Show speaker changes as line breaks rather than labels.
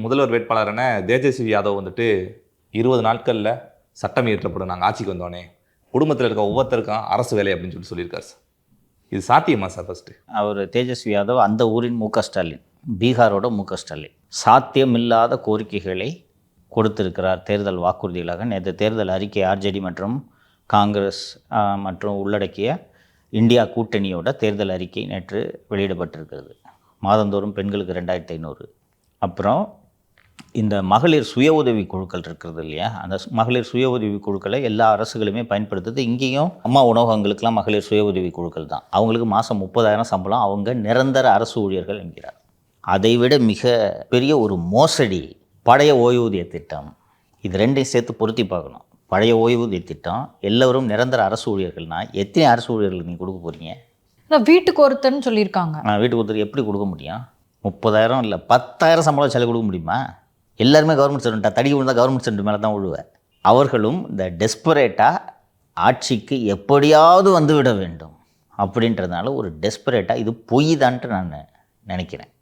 முதல்வர் வேட்பாளரான தேஜஸ்வி யாதவ் வந்துட்டு 20 நாட்களில் சட்டம் இயற்றப்படும் நாங்கள் ஆட்சிக்கு வந்தோடனே குடும்பத்தில் இருக்க ஒவ்வொருத்தருக்கும் அரசு வேலை அப்படின்னு சொல்லியிருக்காரு சார். இது சாத்தியமா சார்? ஃபஸ்ட்டு
அவர் தேஜஸ்வி யாதவ் அந்த ஊரின் மு க ஸ்டாலின், பீகாரோட மு க ஸ்டாலின். சாத்தியமில்லாத கோரிக்கைகளை கொடுத்திருக்கிறார் தேர்தல் வாக்குறுதிகளாக. நேற்று தேர்தல் அறிக்கை ஆர்ஜேடி மற்றும் காங்கிரஸ் மற்றும் உள்ளடக்கிய இந்தியா கூட்டணியோட தேர்தல் அறிக்கை நேற்று வெளியிடப்பட்டிருக்கிறது. மாதந்தோறும் பெண்களுக்கு 2500. அப்புறம் இந்த மகளிர் சுய உதவி குழுக்கள் இருக்கிறது இல்லையா, அந்த மகளிர் சுய உதவி குழுக்களை எல்லா அரசுகளுமே பயன்படுத்துது. இங்கேயும் அம்மா உணவகங்களுக்கெல்லாம் மகளிர் சுய உதவி குழுக்கள் தான். அவங்களுக்கு மாதம் 30,000 சம்பளம். அவங்க நிரந்தர அரசு ஊழியர்கள் என்கிறார். அதைவிட மிக பெரிய ஒரு மோசடி பழைய ஓய்வூதிய திட்டம். இது ரெண்டையும் சேர்த்து பொருத்தி பார்க்கணும். பழைய ஓய்வூதிய திட்டம், எல்லோரும் நிரந்தர அரசு ஊழியர்கள்னால் எத்தனை அரசு ஊழியர்கள் நீங்கள் கொடுக்க போகிறீங்க?
வீட்டுக்கு ஒருத்தர்னு சொல்லியிருக்காங்க.
வீட்டுக்கு ஒருத்தர் எப்படி கொடுக்க முடியும்? 30,000 இல்லை 10,000 சம்பளம் செலவு கொடுக்க முடியுமா? எல்லாருமே கவர்மெண்ட் ஸ்டூடெண்ட்டாக தடி விழுந்தால் கவர்மெண்ட் ஸ்டூடெண்ட் மேலே தான் விழுவேன். அவர்களும் இந்த டெஸ்பரேட்டாக ஆட்சிக்கு எப்படியாவது வந்து விட வேண்டும் அப்படின்றதுனால ஒரு டெஸ்பரேட்டாக இது பொய் தான்ட்டு நான் நினைக்கிறேன்.